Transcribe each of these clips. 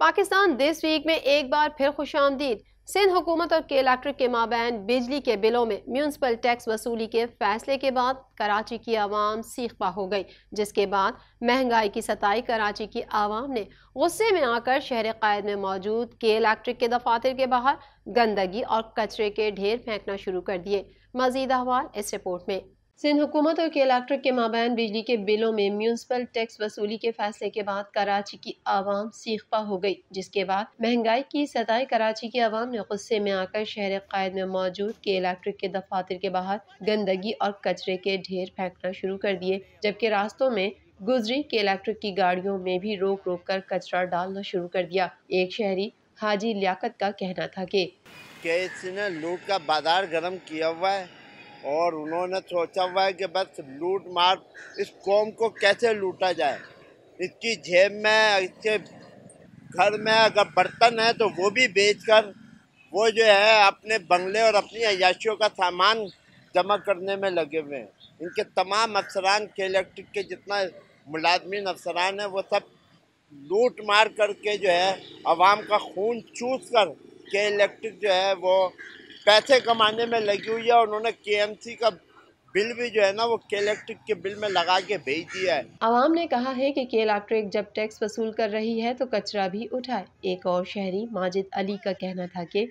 Pakistan this week में एक बार फिर खुशामदीद। सिंध हुकूमत और के इलेक्ट्रिक के माबैन बिजली के बिलों में म्यूनसिपल टैक्स वसूली के फैसले के बाद कराची की आवाम सीखपा हो गई, जिसके बाद महंगाई की सताई कराची की आवाम ने गुस्से में आकर शहर कायद में मौजूद के इलेक्ट्रिक के दफातर के बाहर गंदगी और कचरे के ढेर फेंकना शुरू कर दिए। मजीद अहवाल इस रिपोर्ट में। सिंध हुकूमत और के इलेक्ट्रिक के माबैन बिजली के बिलों में म्यूनसिपल टैक्स वसूली के फैसले के बाद कराची की आवाम सीखपा हो गई, जिसके बाद महंगाई की सताई कराची की आवाम ने गुस्से में आकर शहर कायद में मौजूद के इलेक्ट्रिक के दफातर के बाहर गंदगी और कचरे के ढेर फेंकना शुरू कर दिए, जबकि रास्तों में गुजरी के इलेक्ट्रिक की गाड़ियों में भी रोक रोक कर कचरा डालना शुरू कर दिया। एक शहरी हाजी लियाकत का कहना था कि इसने लूट का बाजार गर्म किया हुआ है और उन्होंने सोचा हुआ है कि बस लूट मार इस कौम को कैसे लूटा जाए। इसकी जेब में, इसके घर में अगर बर्तन है तो वो भी बेचकर वो जो है अपने बंगले और अपनी अय्याशियों का सामान जमा करने में लगे हुए हैं। इनके तमाम अफसरान के इलेक्ट्रिक के जितना मुलाजमीन अफसरान हैं वो सब लूट मार करके जो है आवाम का खून चूस कर के इलेक्ट्रिक जो है वो पैसे कमाने में लगी हुई है। और उन्होंने केएमसी का बिल भी जो है ना वो के इलेक्ट्रिक के बिल में लगा के भेज दिया है। आवाम ने कहा है कि के इलेक्ट्रिक जब टैक्स वसूल कर रही है तो कचरा भी उठाए। एक और शहरी माजिद अली का कहना था कि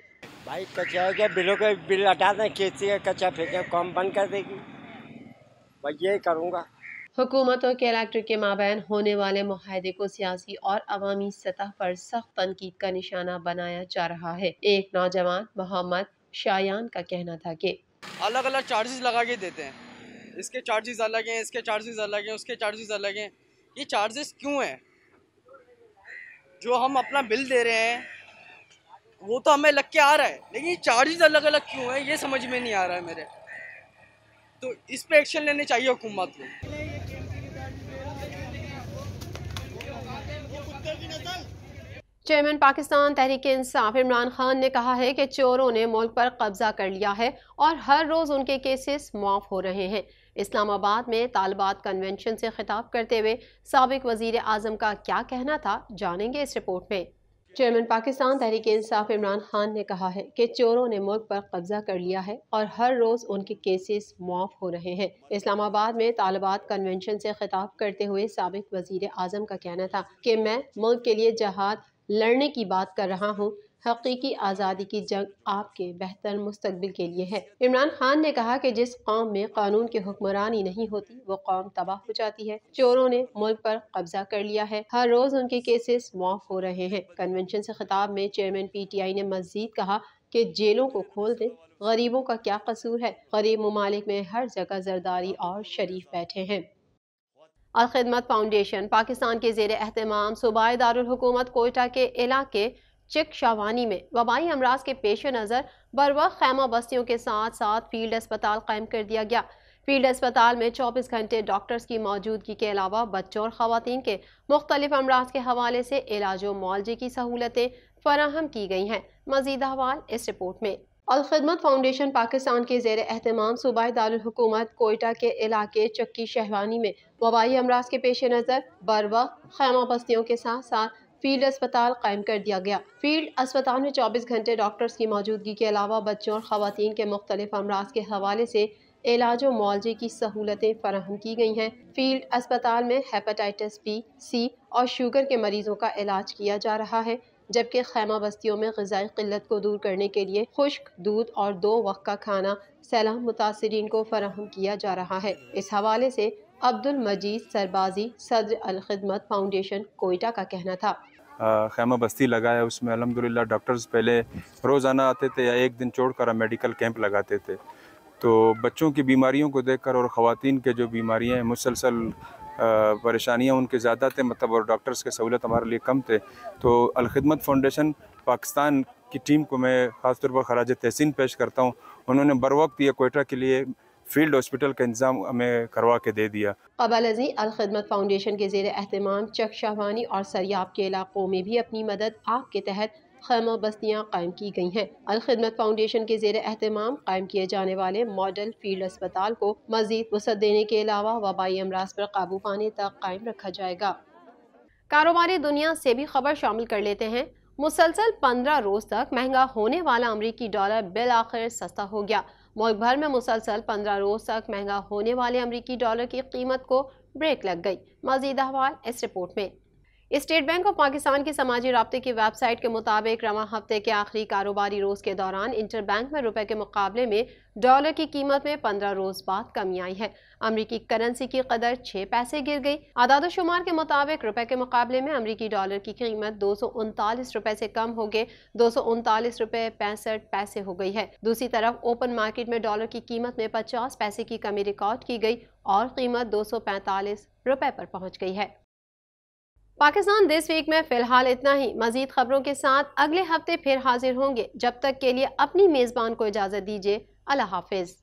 भाई कचरा के बिलों के बिल हटा दें, खेती का कचरा फेंके कम बंद कर देगी, भाई यही करूँगा। हुकूमत और के इलेक्ट्रिक के माबैन होने वाले मुआहदे को सियासी और अवामी सतह पर सख्त तनकीद का निशाना बनाया जा रहा है। एक नौजवान मोहम्मद शायान का कहना था कि अलग अलग चार्जेस लगा के देते हैं, इसके चार्जेस अलग हैं, इसके चार्जेस अलग हैं, उसके चार्जेस अलग हैं। ये चार्जेस क्यों हैं? जो हम अपना बिल दे रहे हैं वो तो हमें लग के आ रहा है, लेकिन ये चार्जेस अलग अलग क्यों हैं ये समझ में नहीं आ रहा है मेरे। तो इस पे एक्शन लेने चाहिए हुकूमत को। चेयरमैन पाकिस्तान तहरीक इंसाफ इमरान खान ने कहा है कि चोरों ने मुल्क पर कब्जा कर लिया है और हर रोज उनके केसेस मुआफ हो रहे हैं। इस्लामाबाद में तालिबात कन्वेंशन से खिताब करते हुए साबिक वजीर आजम का क्या कहना था, जानेंगे इस रिपोर्ट में। चेयरमैन पाकिस्तान तहरीक इंसाफ इमरान खान ने कहा है कि चोरों ने मुल्क पर कब्जा कर लिया है और हर रोज उनके केसेस मुआफ हो रहे हैं। इस्लामाबाद में तालिबात कन्वेंशन से खिताब करते हुए साबिक वजीर आजम का कहना था कि मैं मुल्क के लिए जहाद लड़ने की बात कर रहा हूँ। हकीकी आज़ादी की जंग आपके बेहतर मुस्तकबिल के लिए है। इमरान खान ने कहा कि जिस कौम में कानून की हुक्मरानी नहीं होती वो कौम तबाह हो जाती है। चोरों ने मुल्क पर कब्जा कर लिया है, हर रोज उनके केसेस मुआफ हो रहे हैं। कन्वेंशन से खिताब में चेयरमैन PTI ने मजीद कहा कि जेलों को खोल दें, गरीबों का क्या कसूर है। गरीब ममालिक में हर जगह जरदारी और शरीफ बैठे हैं। अल खिदमत फाउंडेशन पाकिस्तान के ज़ेर एहतमाम सूबाई दारुल हुकूमत कोयटा के इलाके चिक शावानी में वबाई अमराज के पेश नज़र बरवक्त खैमा बस्तियों के साथ साथ फील्ड अस्पताल कायम कर दिया गया। फील्ड अस्पताल में 24 घंटे डॉक्टर्स की मौजूदगी के अलावा बच्चों और खवातीन के मुख्तलिफ अमराज के हवाले से इलाज व मुआलजे की सहूलतें फराहम की गई हैं। मजीद अहवाल इस रिपोर्ट में। अल खिदमत फाउंडेशन पाकिस्तान के ज़ेर एहतमाम सूबाई दारुल हुकूमत कोयटा के इलाके चक्की शहवानी में वबाई अमराज के पेश नज़र बरवक्त खैमा बस्तियों के साथ साथ फील्ड अस्पताल कायम कर दिया गया। फील्ड अस्पताल में 24 घंटे डॉक्टर्स की मौजूदगी के अलावा बच्चों और खवातीन के मुख्तलिफ अमराज के हवाले से इलाज व मुआलजे की सहूलतें फराहम की गई हैं। फील्ड अस्पताल में हेपेटाइटिस B, C और शुगर के मरीजों का इलाज किया जा रहा है, जबकि खैमा बस्तियों में ग़िज़ाई क़िल्लत को दूर करने के लिए खुश्क दूध और 2 वक्त का खाना सैलाब मुतासिरीन को फराहम किया जा रहा है। इस हवाले से अब्दुल मजीद सरबाजी सदर अल खिदमत फाउंडेशन कोयटा का कहना था। खैमा बस्ती लगाया, उसमें अल्हम्दुलिल्लाह डॉक्टर्स पहले रोज़ाना आते थे या एक दिन छोड़कर हम मेडिकल कैंप लगाते थे। तो बच्चों की बीमारियों को देखकर और ख़वातीन के जो बीमारियाँ हैं मुसलसल परेशानियाँ उनके ज़्यादा थे, मतलब और डॉक्टर्स के सहूलत हमारे लिए कम थे। तो अल खिदमत फाउंडेशन पाकिस्तान की टीम को मैं ख़ास तौर पर खराज तहसीन पेश करता हूँ। उन्होंने बर वक्त ये कोयटा के लिए फील्ड हॉस्पिटल का इंतजाम हमें करवा के दे दिया। क़बल अज़ीं अल खिदमत फाउंडेशन के ज़ेर एहतमाम चक शाहवानी और सरियाब के इलाकों में भी अपनी मदद आप के तहत खैमा बस्तियाँ कायम की गई हैं। अल खिदमत फाउंडेशन के ज़ेर एहतमाम कायम किए जाने वाले मॉडल फील्ड अस्पताल को मज़ीद वसअत देने के अलावा वबाई अमराज पर काबू पाने तक कायम रखा जाएगा। कारोबारी दुनिया से भी खबर शामिल कर लेते हैं। मुसलसल 15 रोज तक महंगा होने वाला अमरीकी डॉलर बिल आखिर सस्ता हो गया। मुल्क भर में मुसलसल 15 रोज तक महंगा होने वाले अमरीकी डॉलर की कीमत को ब्रेक लग गई। मजीद अहवाल इस रिपोर्ट में। स्टेट बैंक ऑफ पाकिस्तान की समाजी राब्ते की वेबसाइट के मुताबिक रवां हफ्ते के आखिरी कारोबारी रोज के दौरान इंटर बैंक में रुपए के मुकाबले में डॉलर की कीमत में 15 रोज बाद कमी आई है। अमरीकी करेंसी की कदर 6 पैसे गिर गई। आदाद शुमार के मुताबिक रुपए के मुकाबले में अमरीकी डॉलर की कीमत 239 रुपए से कम हो गए 239 रुपए 65 पैसे हो गई है। दूसरी तरफ ओपन मार्केट में डॉलर की कीमत में 50 पैसे की कमी रिकॉर्ड की गई और कीमत 245 रुपए पर पहुंच गई है। पाकिस्तान दिस वीक में फिलहाल इतना ही। मजीद खबरों के साथ अगले हफ्ते फिर हाजिर होंगे। जब तक के लिए अपनी मेजबान को इजाजत दीजिए। अल्लाह हाफिज।